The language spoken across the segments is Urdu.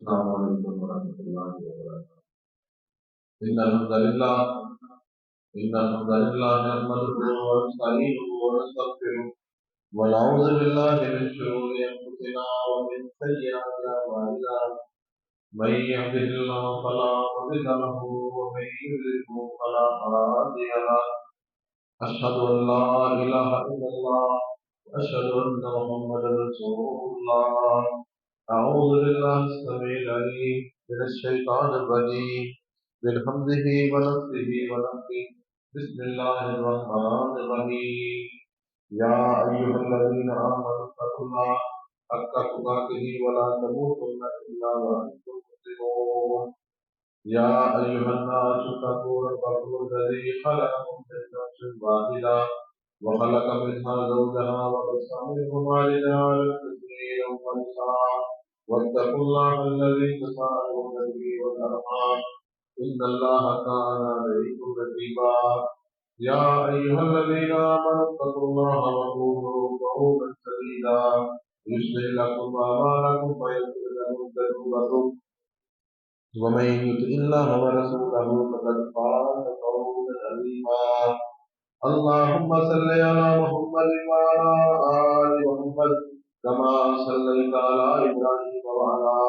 السلام علیکم ورحمۃ اللہ وبرکاتہ۔ ان الحمد للہ نحمده ونستعینه ونستغفره ونعوذ باللہ من شرور انفسنا ومن سیئات اعمالنا، من يهده الله فلا مضل له ومن يضلل فلا هادي له، اشهد ان لا اله الا الله واشهد ان محمدا رسول الله۔ اعوذ باللہ السمیع العلیم من الشیطان الرجیم، من حمزه ونفسه ونفسه، بسم اللہ الرحمن الرحیم۔ یا ایھا الذین آمنوا اتقوا اللہ حق تقاته ولا تموتن الا وانتم مسلمون۔ یا ایھا الناس اتقوا ربکم الذی خلقکم من نفس واحدہ وخلق منها زوجها وبث منهما رجالا كثيرا ونساء، واتقوا الله الذي تساءلون به والأرحام إن الله كان عليكم رقيبا۔ يا أيها الذين آمنوا اتقوا الله وقولوا قولا سديدا يصلح لكم أعمالكم ويغفر لكم ذنوبكم، ومن يطع الله ورسوله فقد فاز فوزا عظيما۔ اللهم صل على محمد وعلى آل محمد كما صليت على إبراهيم وعلى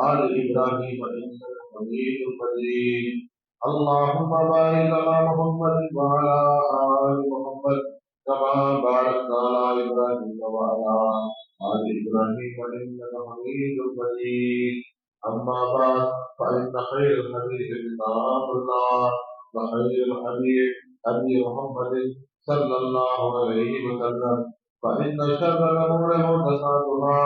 آل إبراهيم إنك حميد مجيد۔ اللهم بارك على محمد وعلى آل محمد كما باركت على إبراهيم وعلى آل إبراهيم إنك حميد مجيد۔ أما بعد فإن خير الحديث كتاب الله وخير الحديث هدي محمد صلى الله عليه وسلم، فإن شر الأمور محدثاتها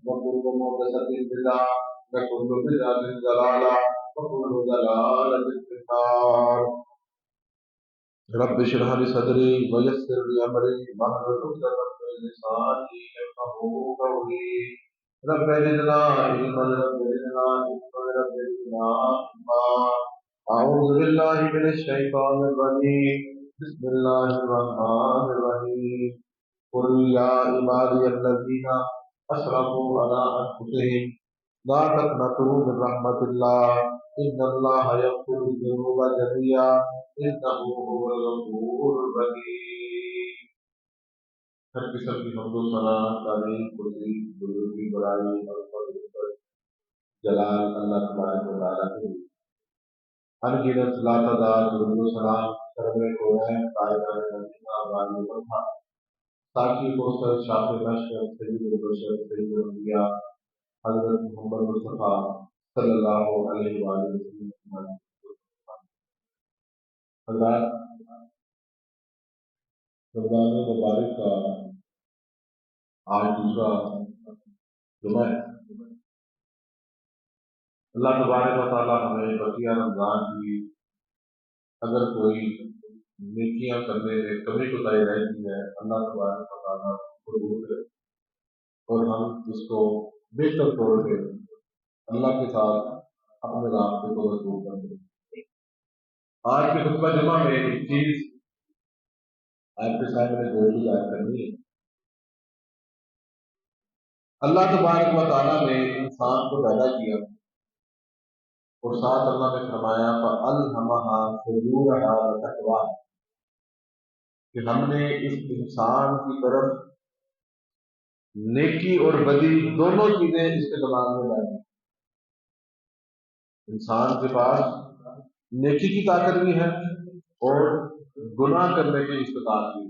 وكل محدثة بدعة وكل بدعة ضلالة وكل ضلالة في النار۔ رب اشرح لي صدري ويسر لي أمري واحلل عقدة من لساني يفقهوا قولي۔ رب زدنا علما رب زدنا علما رب زدنا علما۔ أعوذ بالله من الشيطان الرجيم، بسم الله الرحمن الرحيم۔ قل يا عبادي الذين أسرفوا على أنفسهم لا تقنطوا من رحمة الله إن الله يغفر الذنوب جميعا إنه هو الغفور الرحيم۔ ہر قسم کی حمد و ثنا، تعریف، قدسی، بزرگی، بڑائی اور فضل پر جلال اللہ تبارک و تعالیٰ کے لیے۔ انگنت لاتعداد درود و سلام سرور کونین قائدان مدینہ والی وطن ساقی کوثر شاہ مشرق سید البشر سید الانبیاء حضرت محمد مصطفیٰ صلی اللہ علیہ وآلہ وسلم۔ حضرات، رمضان مبارک کا آج دوسرا جمعہ ہے۔ اللہ تبارک و تعالیٰ ہمیں بقیہ رمضان کی اگر کوئی نیکیاں کرنے میں کمی کوتاہی رہتی ہے، اللہ تبارک و تعالیٰ قبول کرے اور ہم اس کو بہتر طور پہ اللہ کے ساتھ اپنے رابطے کو مضبوط کر دیں۔ آج کے خطبہ جمعہ میں ایک چیز آپ کے سامنے گوشت ظاہر کرنی ہے۔ اللہ تبارک و تعالیٰ نے انسان کو پیدا کیا اور ساتھ اللہ نے فرمایا فَأَلْهَمَهَا فُجُورَهَا وَتَقْوَاهَا، کہ ہم نے اس انسان کی طرف نیکی اور بدی دونوں چیزیں اس کے دماغ میں ڈالی۔ انسان کے پاس نیکی کی طاقت بھی ہے اور گناہ کرنے کی استطاعت بھی۔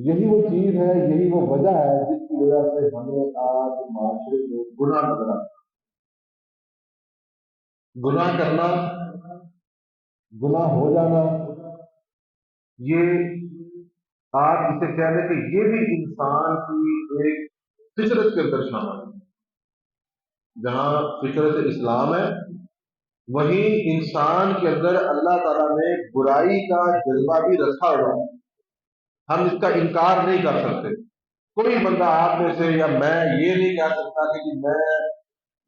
یہی وہ چیز ہے، یہی وہ وجہ ہے جس کی وجہ سے ہمیں آج معاشرے میں گناہ نظر آتا ہے۔ گناہ کرنا، گناہ ہو جانا، یہ آپ اسے کہہ لیں کہ یہ بھی انسان کی ایک فطرت کے اندر شامل ہے۔ جہاں فطرت اسلام ہے وہیں انسان کے اندر اللہ تعالیٰ نے برائی کا جذبہ بھی رکھا ہوا ہے۔ ہم اس کا انکار نہیں کر سکتے۔ کوئی بندہ آپ میں سے یا میں یہ نہیں کہہ سکتا کہ میں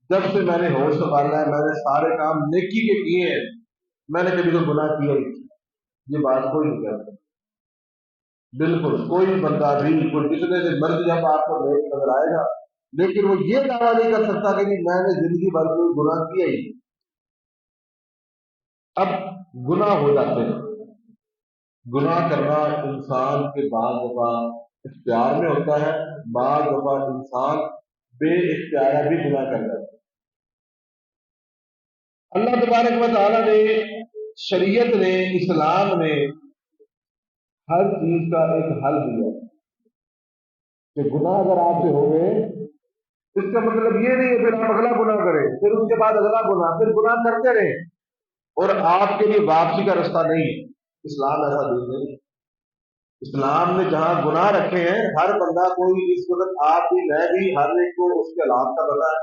جب سے میں نے ہوش سنبھالا ہے میں نے سارے کام نیکی کے کیے ہیں، میں نے کبھی تو گناہ کیا ہی نہیں۔ یہ بات کوئی نہیں کہہ سکتا۔ بالکل کوئی بندہ بھی کوئی جتنے سے مرضی جب آپ کو نیک نظر آئے گا لیکن وہ یہ دعویٰ نہیں کر سکتا کہ میں نے زندگی بھر کوئی گناہ کیا ہی نہیں۔ اب گناہ ہو جاتے ہیں، گناہ کرنا انسان کے بعض دفعہ اختیار میں ہوتا ہے، بعض دفعہ انسان بے اختیارہ بھی گناہ کر جاتا ہے۔ اللہ تبارک و تعالیٰ نے، شریعت نے، اسلام نے ہر چیز کا ایک حل دیا کہ گناہ اگر آپ سے ہو گئے، اس کا مطلب یہ نہیں ہے پھر آپ اگلا گناہ کریں، پھر اس کے بعد اگلا گناہ، پھر گناہ کرتے رہیں اور آپ کے لیے واپسی کا رستہ نہیں ہے۔ اسلام ایسا دین نہیں ہے۔ اسلام نے جہاں گناہ رکھے ہیں، ہر بندہ، کوئی اس وقت آپ بھی میں بھی، ہر ایک کو اس کے حالات کا پتہ ہے۔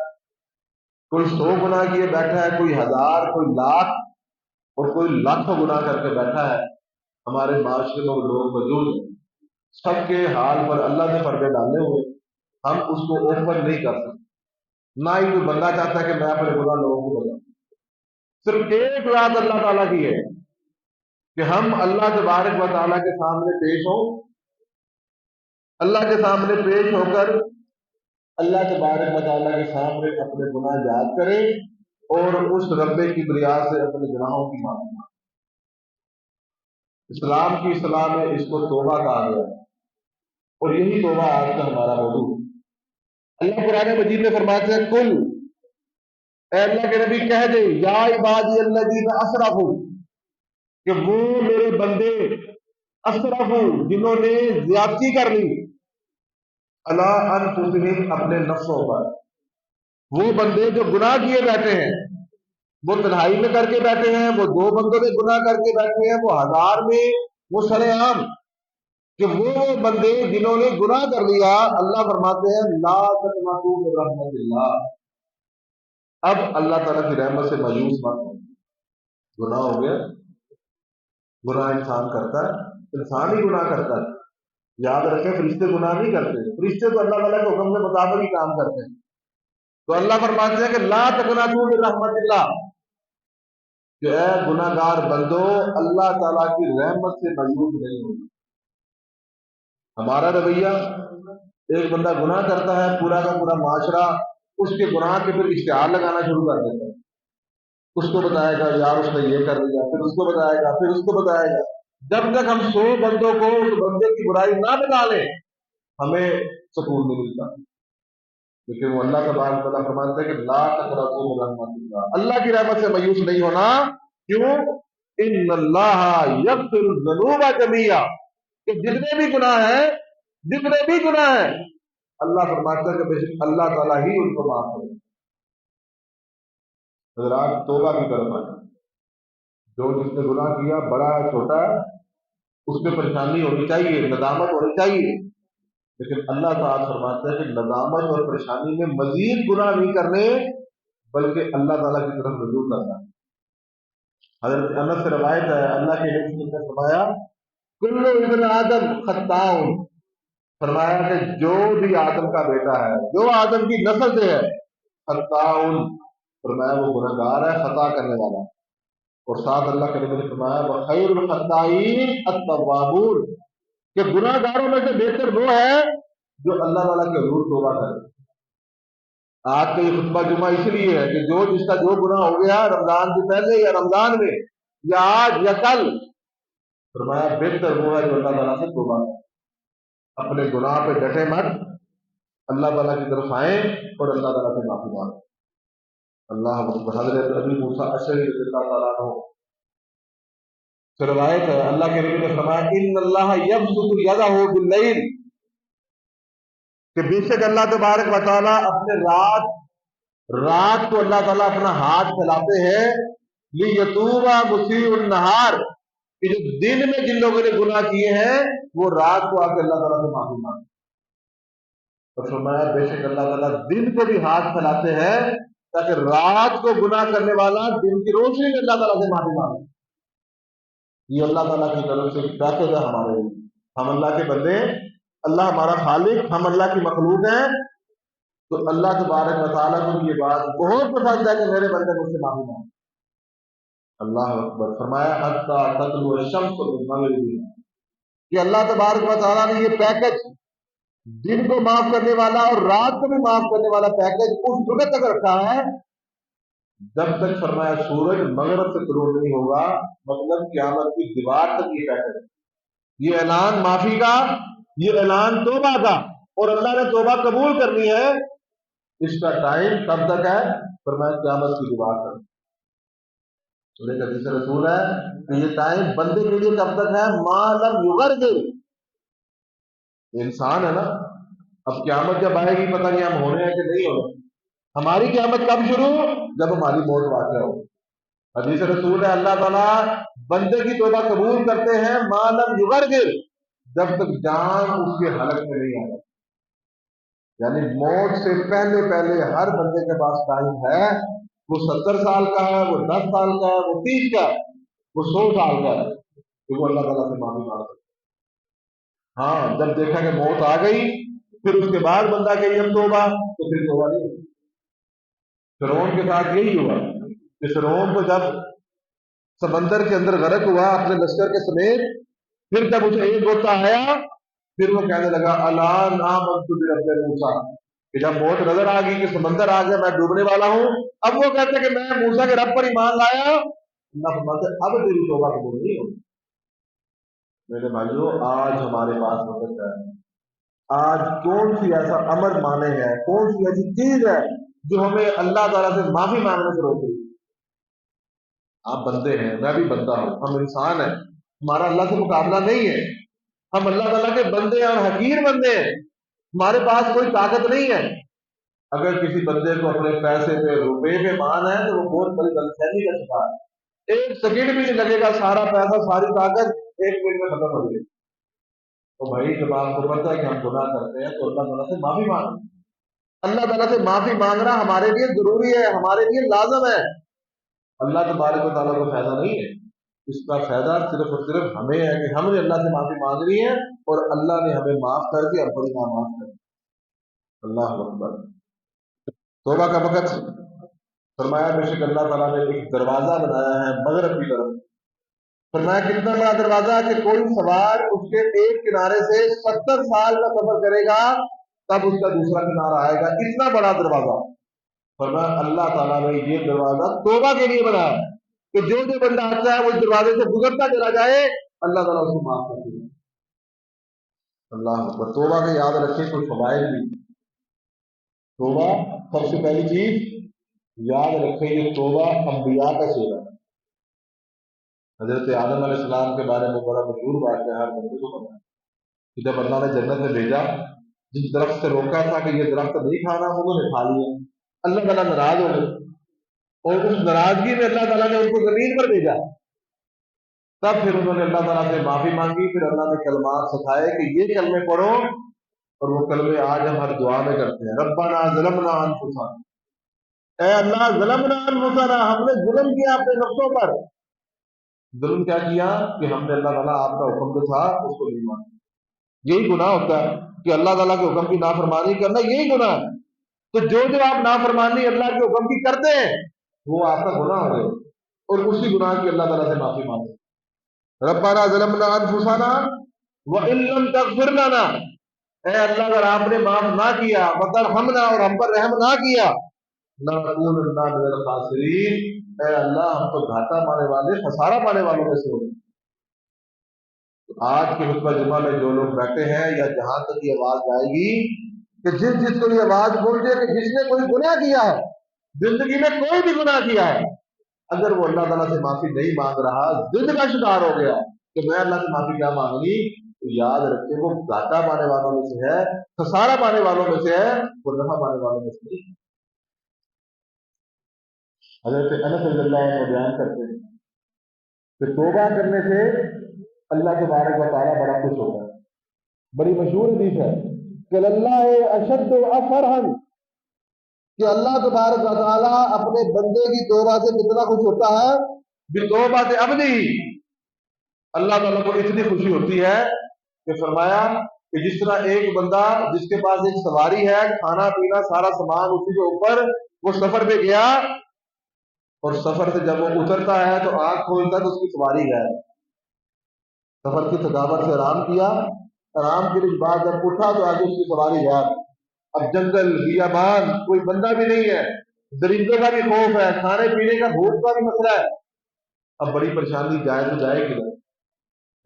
کوئی 100 گناہ کیے بیٹھا ہے، کوئی 1000، کوئی لاکھ، اور کوئی لاکھوں گناہ کر کے بیٹھا ہے۔ ہمارے معاشرے میں وہ لوگ موجود ہیں، سب کے حال پر اللہ نے پردے ڈالے ہوئے، ہم اس کو اوپن نہیں کر سکتے، نہ ہی کوئی بندہ چاہتا ہے کہ میں اپنے گناہ لوگوں کو بتاؤں۔ صرف ایک بات اللہ تعالیٰ کی ہے کہ ہم اللہ تبارک و تعالیٰ کے سامنے پیش ہوں، اللہ کے سامنے پیش ہو کر اللہ تبارک و تعالیٰ کے سامنے اپنے گناہ یاد کریں اور اس رب کی بریاد سے اپنے گناہوں کی معافی مانگیں۔ اسلام کی اصطلاح میں اس کو توبہ کہا گیا ہے، اور یہی توبہ آج کا ہمارا موضوع ہے۔ اللہ قرآن مجید میں فرماتے ہیں، کل، اے اللہ کے نبی کہہ دے، یا عبادی الذین اسرفوا، کہ وہ میرے بندے اسرفوا، جنہوں نے زیادتی کر لی، الا انفسہم، اپنے نفسوں پر۔ وہ بندے جو گناہ کیے بیٹھے ہیں، وہ تنہائی میں کر کے بیٹھے ہیں، وہ 2 بندوں میں گناہ کر کے بیٹھے ہیں، وہ 1000 میں، وہ سرے عام، کہ وہ بندے جنہوں نے گناہ کر لیا، اللہ فرماتے ہیں لا تقنطوا من رحمت اللہ، اب اللہ تعالیٰ کی رحمت سے مایوس مت ہو۔ گناہ ہو گیا، گناہ انسان کرتا ہے، انسان ہی گناہ کرتا ہے۔ یاد رکھیں، فرشتے گناہ نہیں کرتے، فرشتے تو اللہ تعالیٰ کے حکم کے مطابق ہی کام کرتے ہیں۔ تو اللہ فرماتے ہیں کہ لا تقنطوا من رحمت اللہ، کہ اے گناہ گار بندو، اللہ تعالیٰ کی رحمت سے مایوس نہیں ہوگا۔ ہمارا رویہ، ایک بندہ گناہ کرتا ہے، پورا کا پورا معاشرہ اس کے گناہ کے پھر اشتہار لگانا شروع کر دیتا ہے، اس کو بتائے گا یار اس نے یہ کر لیا، پھر اس کو بتائے گا، پھر اس کو بتائے گا۔ جب تک ہم 100 بندوں کو اس بندے کی برائی نہ بتا لیں، ہمیں سکون نہیں ملتا۔ لیکن وہ اللہ تبارک و تعالیٰ فرماتے ہیں کہ لا تقنطوا من رحمت اللہ، اللہ کی رحمت سے مایوس نہیں ہونا۔ کیوں؟ ان اللہ یغفر الذنوب جميعا، کہ جتنے بھی گناہ ہیں، جتنے بھی گناہ ہیں، اللہ فرماتا ہے کہ بے شک اللہ تعالیٰ ہی ان کو معاف کرے۔ حضرات، توبہ کی طرف آئیں۔ جو جس نے گناہ کیا، بڑا ہے چھوٹا ہے، اس میں پریشانی ہونی چاہیے، ندامت ہونی چاہیے، لیکن اللہ تعالیٰ فرماتا ہے کہ ندامت اور پریشانی میں مزید گناہ نہیں کرنے، بلکہ اللہ تعالیٰ کی طرف رجوع کرنا ہے۔ حضرت انس سے روایت ہے، اللہ کے نبی نے فرمایا کل ابن آدم خطاء، فرمایا کہ جو بھی آدم کا بیٹا ہے، جو آدم کی نسل سے ہے، خطاء، فرمایا وہ گناہ گار ہے، خطا کرنے والا۔ اور ساتھ اللہ کے نبی نے فرمایا وخیر الخطائین التوابون، کہ گناہ گاروں میں سے بہتر وہ ہے جو اللہ تعالیٰ کے حضور توبہ کرے۔ آج کا یہ خطبہ جمعہ اس لیے ہے کہ جو جس کا جو گناہ ہو گیا رمضان سے پہلے یا رمضان میں یا آج یا کل، فرمایا بہتر وہ ہے جو اللہ تعالیٰ سے توبہ کرے۔ اپنے گناہ پہ ڈٹے مت، اللہ تعالیٰ کی طرف آئیں اور اللہ تعالیٰ سے معافی مانگیں۔ اللہ اکبر۔ حضرت ابی موسیٰ اشعری رضی اللہ تعالیٰ عنہ سے روایت ہے، اللہ کے نبی نے فرمایا ان اللہ یبسط یدہ باللیل، کہ بے شک اللہ تبارک و تعالیٰ اپنے رات کو اللہ تعالیٰ اپنا ہاتھ پھیلاتے ہیں، لیتوب مسیء النہار، کہ جو دن میں جن لوگوں نے گناہ کیے ہیں وہ رات کو آ کے اللہ تعالیٰ سے معافی مانگے۔ اور فرمایا بے شک اللہ تعالیٰ دن کو بھی ہاتھ پھیلاتے ہیں تاکہ رات کو گناہ کرنے والا دن کی روشنی میں اللہ تعالیٰ سے معافی مانگے۔ یہ اللہ تعالیٰ کی طرف سے پیکج ہے ہمارے لیے۔ ہم اللہ کے بندے، اللہ ہمارا خالق، ہم اللہ کی مخلوق ہیں، تو اللہ تبارک و تعالیٰ کو یہ بات بہت پسند ہے کہ میرے بندے مجھ سے معافی مانگے۔ اللہ اکبر۔ فرمایا حتی تطلع الشمس من مغربها، کہ اللہ تبارک و تعالیٰ نے یہ پیکج دن کو معاف کرنے والا اور رات کو بھی معاف کرنے والا پیکج اس وقت تک رکھا ہے جب تک فرمایا سورج مغرب سے طلوع نہیں ہوگا، مطلب قیامت کی دیوار تک یہ پیکج ہے۔ یہ اعلان معافی کا، یہ اعلان توبہ کا، اور اللہ نے توبہ قبول کرنی ہے، اس کا ٹائم کب تک ہے؟ فرمایا قیامت کی دیوار تک۔ تو ایک حدیث رسول ہے کہ یہ ٹائم بندے کے لیے کب تک ہے؟ ما لم یغرغر۔ انسان ہے نا، اب قیامت جب آئے گی پتہ نہیں ہم ہونے ہیں کہ نہیں ہونے۔ ہماری قیامت کب شروع؟ جب ہماری موت واقع ہو۔ حدیث رسول ہے اللہ تعالیٰ بندے کی توبہ قبول کرتے ہیں ما لم یغرغر، جب تک جان اس کے حلق میں نہیں آتا۔ یعنی موت سے پہلے پہلے ہر بندے کے پاس ٹائم ہے، وہ 70 سال کا ہے، وہ 10 سال کا ہے، وہ 30 کا ہے، وہ 100 سال کا ہے، کہ وہ اللہ تعالیٰ سے معافی مانگ سکتا ہے۔ ہاں جب دیکھا کہ موت آ گئی پھر اس کے بعد بندہ کہ اب توبہ، تو پھر توبہ نہیں ہوئی۔ فرعون کے ساتھ یہی ہوا کہ فرعون کو جب سمندر کے اندر غرق ہوا اپنے لشکر کے سمیت، پھر جب اسے ایک غوطہ آیا پھر وہ کہنے لگا الان آمنت برب موسیٰ، کہ جب موت نظر آ گئی کہ سمندر آ گیا میں ڈوبنے والا ہوں، اب وہ کہتے کہ میں موسیٰ کے رب پر ایمان لایا، اللہ فرماتے اب تیری توبہ قبول نہیں ہوگی۔ میرے بھائیو آج ہمارے پاس وقت ہے، آج کون سی ایسا امر مانے ہے، کون سی ایسی چیز ہے جو ہمیں اللہ تعالیٰ سے معافی مانگنے سے روک رہی ہے؟ آپ بندے ہیں، میں بھی بندہ ہوں، ہم انسان ہیں، ہمارا اللہ سے مقابلہ نہیں ہے، ہم اللہ تعالیٰ کے بندے اور حقیر بندے ہیں، ہمارے پاس کوئی طاقت نہیں ہے۔ اگر کسی بندے کو اپنے پیسے پہ روپے پہ مان ہے تو وہ بہت بڑی غلط فہمی کا شکار ہے۔ ایک سیکنڈ بھی نہیں لگے گا، سارا پیسہ ساری طاقت ایک منٹ میں ختم ہو جائے گی۔ تو بھائی جب آپ کو پتا ہے کہ ہم گناہ کرتے ہیں تو اللہ تعالیٰ سے معافی مانگیں۔ اللہ تعالیٰ سے معافی مانگنا ہمارے لیے ضروری ہے، ہمارے لیے لازم ہے۔ اللہ تبارک و تعالیٰ کو فائدہ نہیں ہے، اس کا فائدہ صرف اور صرف ہمیں ہے کہ ہم نے اللہ سے معافی مانگنی ہے اور اللہ نے ہمیں معاف کر کے اپنی معاف کر دی۔ اللہ اکبر۔ توبہ کا وقت فرمایا بے شک اللہ تعالیٰ نے ایک دروازہ بنایا ہے مغرب کی طرف۔ فرمایا کتنا بڑا دروازہ کہ کوئی سوار اس کے ایک کنارے سے 70 سال کا سفر کرے گا تب اس کا دوسرا کنارہ آئے گا، اتنا بڑا دروازہ۔ فرمایا اللہ تعالیٰ نے یہ دروازہ توبہ کے لیے بنایا کہ جو بندہ آتا ہے وہ اس دروازے سے گزرتا چلا جائے اللہ تعالیٰ اس کو معاف کر دے۔ اللہ اکبر۔ توبہ کے یاد رکھیں کچھ فوائد بھی۔ توبہ سب سے پہلی چیز یاد رکھیں یہ توبہ انبیاء کا سیوا ہے۔ حضرت آدم علیہ السلام کے بارے میں بڑا مشہور واقعہ ہے، ہر بندے کو پتا ہے کہ جب اللہ نے جنت میں بھیجا، جس درخت سے روکا تھا کہ یہ درخت نہیں کھانا انہوں نے کھا لیا، اللہ تعالیٰ ناراض ہو گئے اور اس ناراضگی میں اللہ تعالیٰ نے ان کو زمین پر بھیجا۔ تب پھر انہوں نے اللہ تعالیٰ سے معافی مانگی، پھر اللہ نے کلمات سکھائے کہ یہ کلمے پڑھو، اور وہ کلمے آج ہم ہر دعا میں کرتے ہیں۔ ربنا ظلمنا انفسنا، اے اللہ ظلمنا انفسنا، ہم نے ظلم کیا اپنے نفسوں پر۔ ظلم کیا کیا کہ ہم نے اللہ تعالیٰ آپ کا حکم جو تھا اس کو نہیں مانا۔ یہی گناہ ہوتا ہے کہ اللہ تعالیٰ کے حکم کی نافرمانی کرنا، یہی گناہ ہے۔ تو جو آپ نافرمانی اللہ کے حکم کی کرتے ہیں وہ آپ کا گناہ ہو گئے، اور اسی گناہ کی اللہ تعالیٰ سے معافی مانگے۔ ربنا ظلمنا انفسنا وان لم تغفر لنا، اے اللہ اگر آپ نے معاف نہ کیا وترحمنا، اور ہم پر رحم نہ کیا، لنکونن من الخاسرین، اے اللہ ہم تو گھاٹا پانے والے، خسارہ پانے والوں میں سے ہو گئے۔ آج کے خطبہ جمعہ میں جو لوگ بیٹھے ہیں یا جہاں تک یہ آواز جائے گی کہ جس کو یہ آواز پہنچے کہ جس نے کوئی گناہ کیا ہے، زندگی میں کوئی بھی گناہ کیا ہے، اگر وہ اللہ تعالیٰ سے معافی نہیں مانگ رہا، ضد کا شکار ہو گیا کہ میں اللہ سے معافی کیا مانگنی، تو یاد رکھے وہ گھاٹا پانے والوں میں سے ہے، خسارہ پانے والوں میں سے ہے، وہ نفع پانے والوں میں سے نہیں۔ حضرت انس رضی اللہ عنہ بیان کرتے ہیں کہ توبہ کرنے سے اللہ تبارک و تعالیٰ بڑا خوش ہوتا ہے۔ بڑی مشہور حدیث ہے کہ اللہ اشد فرحا، کہ اللہ تبارک و تعالیٰ اپنے بندے کی توبہ سے کتنا خوش ہوتا ہے، بتوبۃ عبدہ، اللہ تعالیٰ کو اتنی خوشی ہوتی ہے کہ فرمایا کہ جس طرح ایک بندہ جس کے پاس ایک سواری ہے، کھانا پینا سارا سامان اسی کے اوپر، وہ سفر پہ گیا اور سفر سے جب وہ اترتا ہے تو آنکھ کھولتا ہے تو اس کی سواری ہے، سفر کی تھکاوٹ سے آرام کیا، آرام کے لیے بعد جب اٹھا تو آگے اس کی سواری یاد. اب جنگل بیابان کوئی بندہ بھی نہیں ہے, درندوں کا بھی خوف ہے, کھانے پینے کا بھوک کا بھی مسئلہ ہے. اب بڑی پریشانی, جائے تو جائے کدھر.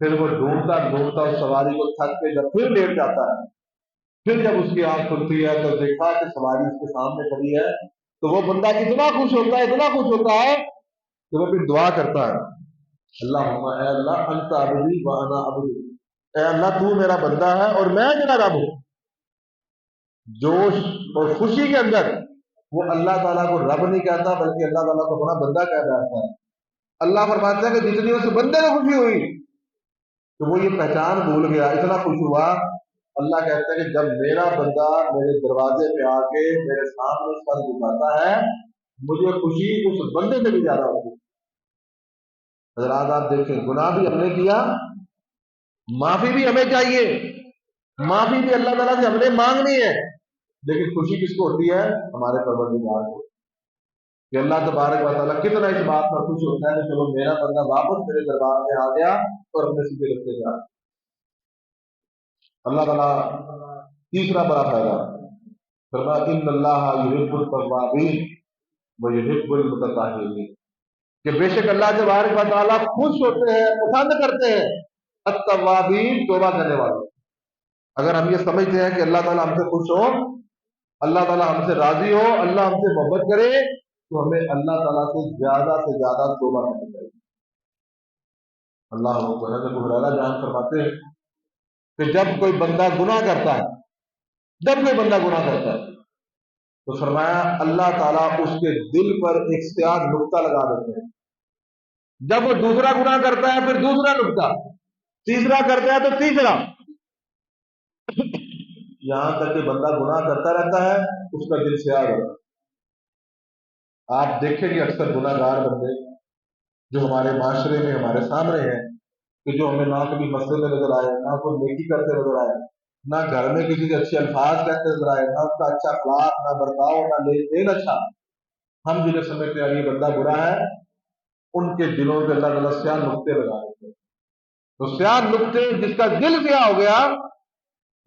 پھر وہ ڈھونڈتا ڈھونڈتا اس سواری کو تھک کے جب پھر لیٹ جاتا ہے, پھر جب اس کی آنکھ کھلتی ہے تو دیکھا کہ سواری اس کے سامنے کھڑی ہے, تو وہ بندہ اتنا خوش ہوتا ہے, اتنا خوش ہوتا ہے کہ وہ پھر دعا کرتا ہے, اللہم اے اللہ انت عبدی وانا عبدی, اے اللہ تو میرا بندہ ہے اور میں تیرا رب ہوں. جوش اور خوشی کے اندر وہ اللہ تعالیٰ کو رب نہیں کہتا بلکہ اللہ تعالیٰ کو اپنا بندہ کہہ رہتا ہے. اللہ فرماتا ہے کہ جتنی اس بندے کو خوشی ہوئی تو وہ یہ پہچان بھول گیا, اتنا خوش ہوا. اللہ کہتا ہے کہ جب میرا بندہ میرے دروازے پہ آ کے میرے سامنے سر جھکاتا ہے, مجھے خوشی اس بندے سے بھی زیادہ ہوتی ہے. حضرات آپ دیکھیں, گناہ بھی ہم نے کیا, معافی بھی ہمیں چاہیے, معافی بھی اللہ تعالیٰ سے ہم نے مانگنی ہے, لیکن خوشی کس کو ہوتی ہے؟ ہمارے پروردگار کو. کہ اللہ تبارک و تعالیٰ کتنا اس بات پر خوش ہوتا ہے کہ چلو میرا بندہ واپس میرے دربار میں آ گیا اور اپنے سیدھے رستے جا. اللہ تعالیٰ تیسرا بڑا فائدہ فرمایا ان اللہ یحب التوابین ویحب المتطہرین, کہ بے شک اللہ تبارک و تعالیٰ خوش ہوتے ہیں, پسند کرتے ہیں التوابین, توبہ کرنے والے. اگر ہم یہ سمجھتے ہیں کہ اللہ تعالیٰ ہم سے خوش ہو, اللہ تعالیٰ ہم سے راضی ہو, اللہ ہم سے محبت کرے, تو ہمیں اللہ تعالیٰ سے زیادہ توبہ کرنی چاہیے. اللہ ابو ہریرہ جان فرماتے ہیں کہ جب کوئی بندہ گناہ کرتا ہے, تو فرمایا اللہ تعالیٰ اس کے دل پر ایک سیاہ نقطہ لگا دیتے ہیں. جب وہ دوسرا گناہ کرتا ہے پھر دوسرا نقطہ, تیسرا کرتا ہے تو تیسرا, یہاں تک کہ بندہ گناہ کرتا رہتا ہے, اس کا دل سیاہ رہتا ہے. آپ دیکھیں گے اکثر گناہ گار بندے جو ہمارے معاشرے میں ہمارے سامنے ہیں, کہ جو ہمیں نہ کبھی مسجد میں نظر آئے, نہ کوئی نیکی کرتے نظر آئے, نہ گھر میں کسی کے اچھے الفاظ کہتے نظر آئے, نہ اس کا اچھا اخلاق, نہ برتاؤ, نہ لین دین اچھا, ہم جنہیں سمجھتے ہیں یہ بندہ برا ہے, ان کے دلوں پہ اللہ تعالیٰ سیاہ نقطے لگا دیتے ہیں. تو سیاہ نقطے, جس کا دل سیاہ ہو گیا,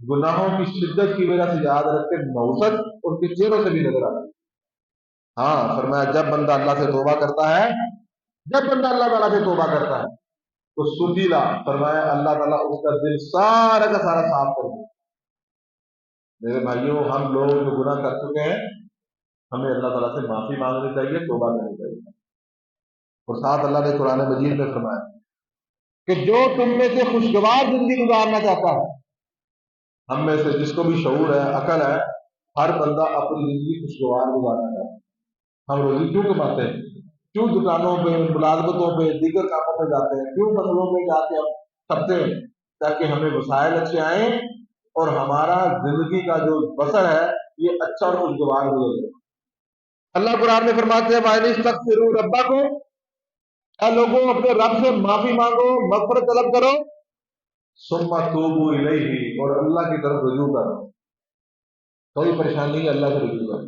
گناہوں کی شدت کی وجہ سے یاد رکھتے نوسط ان کے چہروں سے بھی نظر آتی. ہاں فرمایا جب بندہ اللہ سے توبہ کرتا ہے, جب بندہ اللہ تعالیٰ سے توبہ کرتا ہے تو سدیلا, فرمایا اللہ تعالیٰ اس کا دل سارا کا سارا صاف کر دے. میرے بھائیوں, ہم لوگ جو گناہ کر چکے ہیں ہمیں اللہ تعالیٰ سے معافی مانگنی چاہیے, توبہ کرنی چاہیے. اور ساتھ اللہ نے قرآن مجید میں فرمایا کہ جو تم میں سے خوشگوار زندگی گزارنا چاہتا ہے, ہم میں سے جس کو بھی شعور ہے, عقل ہے, ہر بندہ اپنی زندگی خوشگوار گزارنا چاہتا ہے. ہم روزی کیوں کماتے ہیں, کیوں دکانوں پہ, ملازمتوں پہ, دیگر کاموں پہ جاتے ہیں, کیوں فصلوں پہ جا کے ہم چھپتے ہیں, تاکہ ہمیں وسائل اچھے آئیں اور ہمارا زندگی کا جو بسر ہے یہ اچھا اور خوشگوار گزرے. اللہ قرآن میں فرماتے ہیں وَإِنِ اسْتَغْفِرُوا رَبَّكُمْ, اے لوگوں اپنے رب سے معافی مانگو, مغفرت طلب کرو, ثُمَّ تُوبُوا إِلَيْهِ, اور اللہ کی طرف رجوع کرو. کوئی پریشانی ہے اللہ سے رجوع کرو,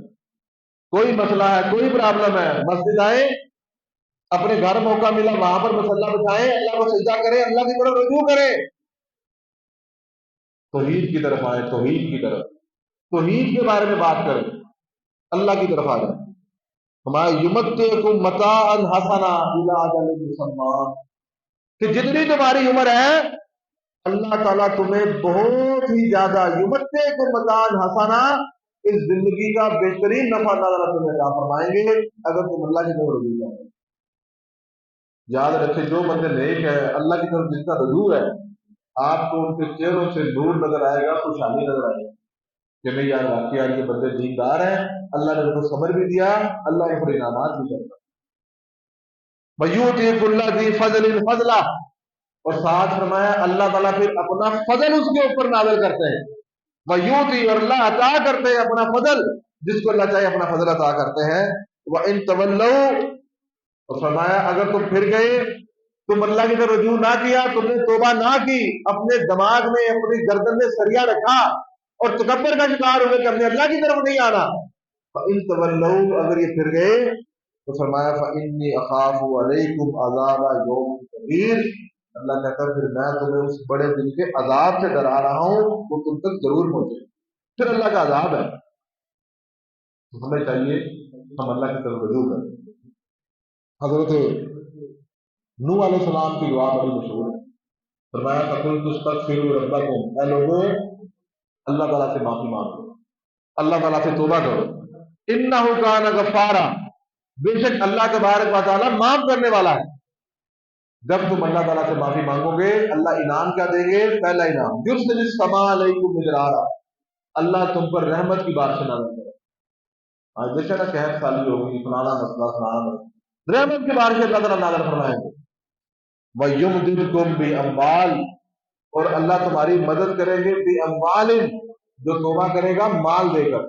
کوئی مسئلہ ہے, کوئی پرابلم ہے, مسجد آئے, اپنے گھر موقع ملا وہاں پر مسلح بچھائیں, اللہ کو سجدہ کریں, اللہ کی طرف رجوع کریں, توحید کی طرف آئیں, توحید کے بارے میں بات کریں, اللہ کی طرف آ جائیں. ہمارے یمتعکم متاعا حسنا الی اجل مسمى, کہ جتنی تمہاری عمر ہے اللہ تعالیٰ تمہیں بہت ہی زیادہ یمتعکم متاعا حسنا, اس زندگی کا بہترین نفع اللہ تعالیٰ تمہیں عطا فرمائیں گے اگر تم اللہ کی طرف رجوع کرو. یاد رکھیں, جو بندے نیک ہے, اللہ کی طرف جس کا رجوع ہے, آپ کو ان کے چہروں سے نور نظر آئے گا, خوشحالی نظر آئے گا کہ نہیں یار واقعی یہ بندے دیندار ہیں, اللہ نے ان کو صبر بھی دیا, اللہ نے ان پر انعامات بھی کرتا. وَيُؤْتِي كُلَّ ذِي فَضْلٍ فَضْلَهُ, اور ساتھ فرمایا اللہ تعالیٰ پھر اپنا فضل اس کے اوپر نازل کرتے ہیں. وَيُؤْتِي, اور اللہ عطا کرتے ہیں اپنا فضل, جس کو اللہ چاہے اپنا فضل عطا کرتے ہیں. وَإِن تَوَلَّوْا, اور فرمایا اگر تم پھر گئے, تم اللہ کی طرف رجوع نہ کیا, تم نے توبہ نہ کی, اپنے دماغ میں اپنی گردن میں سریا رکھا اور تکبر کا شکار ہوئے کہ ہم نے اللہ کی طرف نہیں آنا, فَإِن تَوَلَّوْا, اگر یہ پھر گئے تو فرمایا فَإِنِّي أَخَافُ عَلَيْكُمْ عَذَابَ يَوْمٍ كَبِيرٍ, اللہ کہتا ہے پھر میں تمہیں اس بڑے دن کے عذاب سے ڈرا رہا ہوں، وہ تم تک ضرور پہنچے، پھر اللہ کا عذاب ہے۔ تو ہمیں چاہیے ہم اللہ کی طرف رجوع کریں۔ حضرت نوح علیہ السلام کی دعا بڑی مشہور ہے، فرمایا فَقُلْتُ اسْتَغْفِرُوا رَبَّكُمْ، اے لوگوں اللہ تعالیٰ سے معافی مانگو، اللہ تعالیٰ سے توبہ کرو، اِنَّهُ كَانَ غَفَّارًا، بے شک اللہ تبارک و تعالیٰ معاف کرنے والا ہے۔ جب تم اللہ تعالیٰ سے معافی مانگو گے اللہ انعام کیا دیں گے؟ پہلا انعام یُرْسِلِ السَّمَاءَ عَلَيْكُمْ مِدْرَارًا، اللہ تم پر رحمت کی بارش نازل کرے۔ آج دیکھیں نا قحط سالی ہوگی، فلانا مسئلہ فلانا مسئلہ، رحمت کی بارش اللہ تعالیٰ نازل فرمائیں گے۔ وَيُمْدِدْكُمْ بِأَمْوَالٍ، اور اللہ تمہاری مدد کریں گے بِأَمْوَالٍ، جو توبہ کرے گا مال دے کر،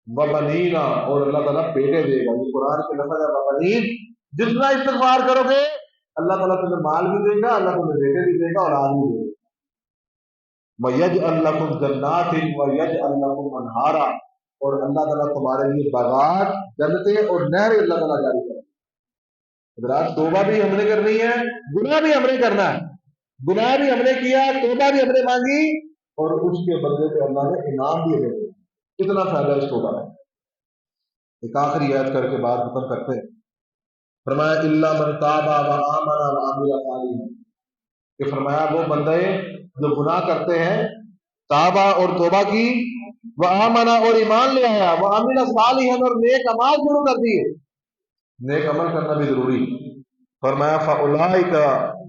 وَبَنِينَ، اور اللہ تعالیٰ بیٹے دے گا۔ یہ قرآن کے لفظ ہے وَبَنِين، جتنا استغفار کرو گے اللہ تعالیٰ تمہیں مال بھی دے گا، اللہ تمہیں بیٹے بھی دے گا، اولاد بھی دے گا۔ وَيَجْعَلْ لَكُمْ جَنَّاتٍ وَيَجْعَلْ لَكُمْ أَنْهَارًا، اور اللہ تعالیٰ تمہارے لیے باغات، جنتیں اور نہریں اللہ تعالیٰ جاری کرے۔ حضرات توبہ بھی ہم نے کرنی ہے، گناہ بھی ہم نے کرنا ہے، گناہ بھی ہم نے کیا، توبہ بھی ہم نے مانگی، اور اس کے بدلے پہ اللہ نے انعام بھی ہمیں دیا۔ کتنا فائدہ اس توبہ ہے۔ ایک آخری یاد کر کے بعد ختم کرتے ہیں۔ فرمایا الا من تاب وآمن وعمل صالحا، کہ فرمایا وہ بندے جو گناہ کرتے ہیں، تابہ اور توبہ کی، وآمن اور ایمان لے آیا، وعمل صالحا اور نیک اعمال شروع کر دیے، نیک عمل کرنا بھی ضروری۔ فرمایا فاولئک،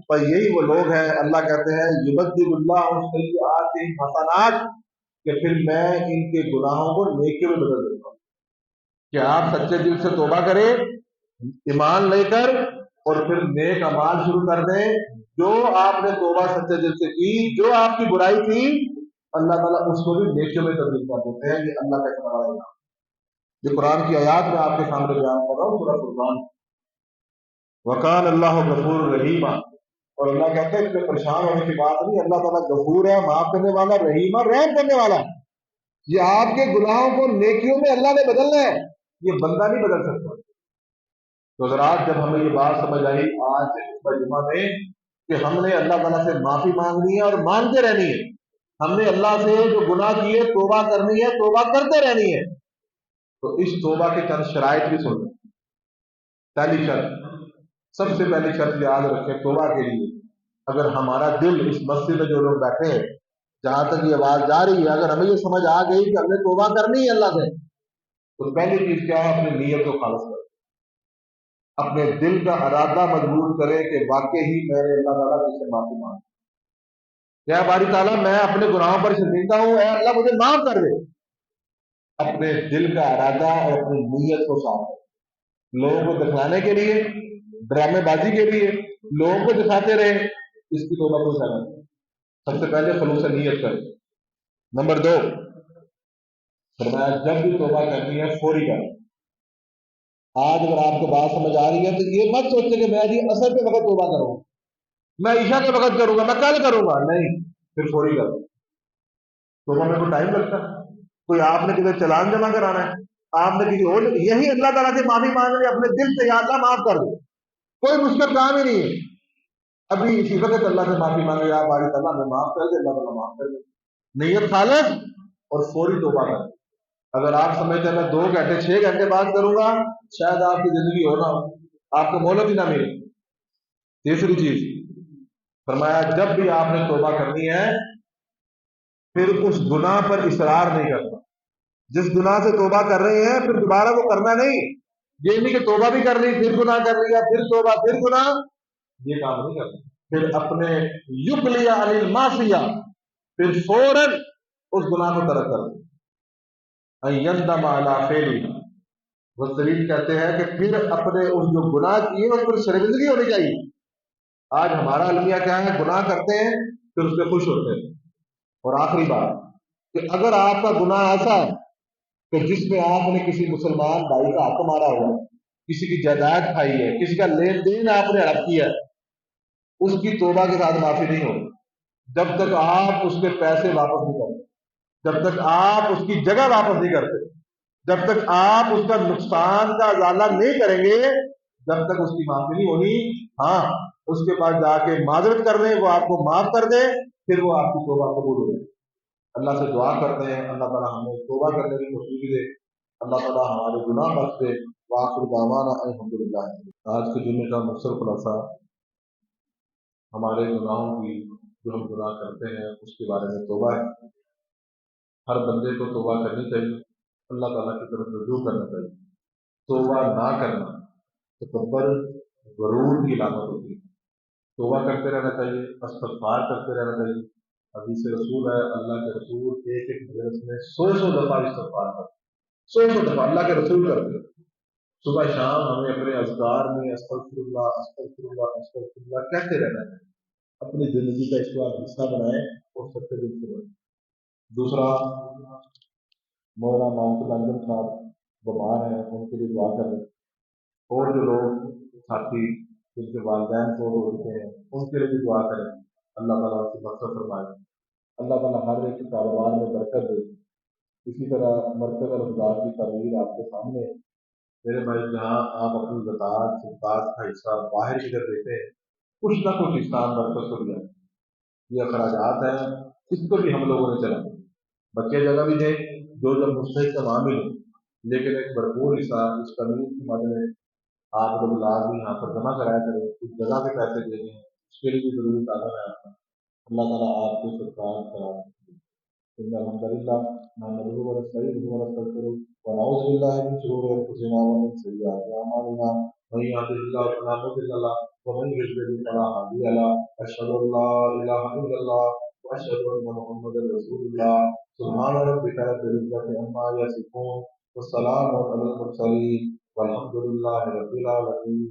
تو یہی وہ لوگ ہیں، اللہ کہتے ہیں یبدل اللہ سیئاتہم حسنات، کہ پھر میں ان کے گناہوں کو نیکیوں میں بدل دیتا ہوں۔ کہ آپ سچے دل سے توبہ کریں ایمان لے کر، اور پھر نیک اعمال شروع کر دیں، جو آپ نے توبہ سچے دل سے کی، جو آپ کی برائی تھی اللہ تعالیٰ اس کو بھی نیکیوں میں تبدیل کر دیتے ہیں۔ یہ اللہ کا اتنا بڑا انعام۔ یہ قرآن کی آیات میں آپ کے سامنے بیان کر رہا ہوں، سورہ فرقان۔ وَكَانَ اللَّهُ غَفُورًا رَحِيمًا، اور اللہ کہتا ہے اس میں پریشان ہونے کی بات نہیں، اللہ تعالیٰ غفور ہے، معاف کرنے والا، رحیم ہے، رحم کرنے والا ہے۔ یہ آپ کے گناہوں کو نیکیوں میں اللہ نے بدلنا ہے، یہ بندہ نہیں بدل سکتا۔ تو حضرات جب ہمیں یہ بات سمجھ آئی آج اس جمعہ میں کہ ہم نے اللہ تعالیٰ سے معافی مانگنی ہے اور مانگتے رہنی ہے، ہم نے اللہ سے جو گناہ کیے توبہ کرنی ہے، توبہ کرتے رہنی ہے، تو اس توبہ کے چند شرائط بھی سن لیں۔ پہلی شرط، سب سے پہلی شرط یاد رکھیں توبہ کے لیے، اگر ہمارا دل اس مسجد میں جو لوگ بیٹھے ہیں جہاں تک یہ آواز جا رہی ہے، اگر ہمیں یہ سمجھ آ گئی کہ ہم نے توبہ کرنی ہے اللہ سے، تو پہلی چیز کیا ہے؟ اپنی نیت کو خالص کریں، اپنے دل کا ارادہ مضبوط کریں کہ واقعی ہی میں نے اللہ تعالیٰ سے معافی مانگی، یا باری تعالیٰ میں اپنے گناہوں پر شرمندہ ہوں، اے اللہ مجھے معاف کر دے۔ اپنے دل کا ارادہ اور اپنی نیت کو صاف کریں، لوگوں کو دکھانے کے لیے، ڈرامے بازی کے لیے لوگوں کو دکھاتے رہے، اس کی توبہ کوئی فائدہ نہیں۔ سب سے پہلے خلوص نیت کریں۔ نمبر 2، فرمایا جب بھی توبہ کرنی ہے فوری کریں۔ آج اگر آپ کو بات سمجھ آ رہی ہے تو یہ مت سوچیں کہ میں جی عصر کے وقت توبہ کروں گا، میں عشاء کے وقت کروں گا، میں کل کروں گا، نہیں، پھر فوری کروں۔ توبہ میں کوئی ٹائم لگتا ہے؟ کوئی آپ نے کسی چلان جمع کرانا ہے، آپ نے کسی اور، یہی اللہ تعالیٰ سے معافی مانگنی اپنے دل سے، یا اللہ معاف کر دو، کوئی مشکل کام ہی نہیں ہے۔ ابھی اسی وقت اللہ سے معافی مانگے، یا باری تعالیٰ میں معاف کر دے، اللہ تعالیٰ معاف کر دے، نیت خالص اور فوری توبہ کر۔ اگر آپ سمجھتے ہیں میں 2 گھنٹے 6 گھنٹے بعد کروں گا، شاید آپ کی زندگی ہونا ہو، آپ کو مہلت ہی نہ ملے۔ تیسری چیز فرمایا جب بھی آپ نے توبہ کرنی ہے پھر اس گناہ پر اصرار نہیں کرنا۔ جس گناہ سے توبہ کر رہے ہیں پھر دوبارہ وہ کرنا نہیں، یہ نہیں کہ توبہ بھی کر لی پھر گناہ کر لیا، پھر توبہ پھر گناہ، یہ کام نہیں کرنا۔ پھر اپنے یقلیہ عن المعصیہ، پھر فوراً اس گناہ کو ترک کر دیں۔ یندم علی فعلہ، مسترین کہتے ہیں کہ پھر اپنے اس جو گناہ کیے اس پر شرمندگی ہونی چاہیے۔ آج ہمارا المیہ کیا ہے؟ گناہ کرتے ہیں پھر اس پہ خوش ہوتے ہیں۔ اور آخری بات کہ اگر آپ کا گناہ ایسا ہے کہ جس میں آپ نے کسی مسلمان بھائی کا حق مارا ہوا ہے، کسی کی جائیداد کھائی ہے، کسی کا لین دین آپ نے ہڑپ کیا ہے، اس کی توبہ کے ساتھ معافی نہیں ہوگی جب تک آپ اس کے پیسے واپس نہیں کرتے، جب تک آپ اس کی جگہ واپس نہیں کرتے، جب تک آپ اس کا نقصان کا ازالہ نہیں کریں گے، جب تک اس کی معافی نہیں ہونی۔ ہاں اس کے بعد جا کے معذرت کر دیں، وہ آپ کو معاف کر دے، پھر وہ آپ کی توبہ قبول ہو جائے۔ اللہ سے دعا کرتے ہیں اللہ تعالیٰ ہمیں توبہ کرنے کی توفیق دے، اللہ تعالیٰ ہمارے گناہ بخش دے۔ وآخر دعوانا الحمدللہ۔ آج کے جمعے کا مختصر خلاصہ ہمارے گناہوں کی، جو ہم گناہ کرتے ہیں اس کے بارے میں توبہ ہے۔ ہر بندے کو توبہ کرنی چاہیے، اللہ تعالیٰ کی طرف رجوع کرنا چاہیے۔ توبہ نہ کرنا تکبر، غرور کی علامت ہوتی ہے۔ توبہ کرتے رہنا چاہیے، استغفار کرتے رہنا چاہیے۔ حدیث رسول ہے، اللہ کے رسول ایک مجلس میں 100 دفعہ استغفار کرتے، 100 دفعہ اللہ کے رسول کرتے۔ صبح شام ہمیں اپنے اذکار میں استغفر اللہ استغفر اللہ استغفر اللہ کہتے رہنا ہے، اپنی زندگی کا اس کو آپ حصہ بنائیں اور سچے دل سے بنائیں۔ دوسرا، مولانا محمد الانجم صاحب بیمار ہیں، ان کے لیے دعا کریں، اور جو لوگ ساتھی جن کے والدین کو ہو چکے ہیں ان کے لیے بھی دعا کریں، اللہ تعالیٰ کی مغفرت فرمائے، اللہ تعالیٰ ہر ایک کے کاروبار میں برکت دے۔ اسی طرح مرکز الفلاح کی ترغیب آپ کے سامنے ہے میرے بھائی، جہاں آپ اپنی زکوٰۃ صدقات کا حصہ باہر کی طرف دیتے ہیں، کچھ نہ کچھ حصہ مرکز کو دیا۔ یہ اخراجات ہیں، اس کو بھی ہم لوگوں نے چلا، بچے جگہ بھی دیں جو جب مستحق کا معامل ہو، لیکن ایک بھرپور حصہ اس قانون کی مدد میں آپ لوگ لازمی یہاں پر جمع کرایا کریں، کچھ جگہ کے پیسے دے دیں، اس کے لیے بھی ضروری تعلق ہے آپ کا۔ اللہ تعالیٰ آپ کو سرکار کرا إن الحمد لله نحمده ونستعينه ونستغفره ونعوذ بالله من شرور أنفسنا ومن سيئات أعمالنا من يهده الله فلا مضل له ومن يضلل فلا هادي له أشهد أن لا إله إلا الله وأشهد أن محمدا رسول الله سبحان ربك رب العزة عما يصفون والسلام على المرسلين والحمد لله رب العالمين۔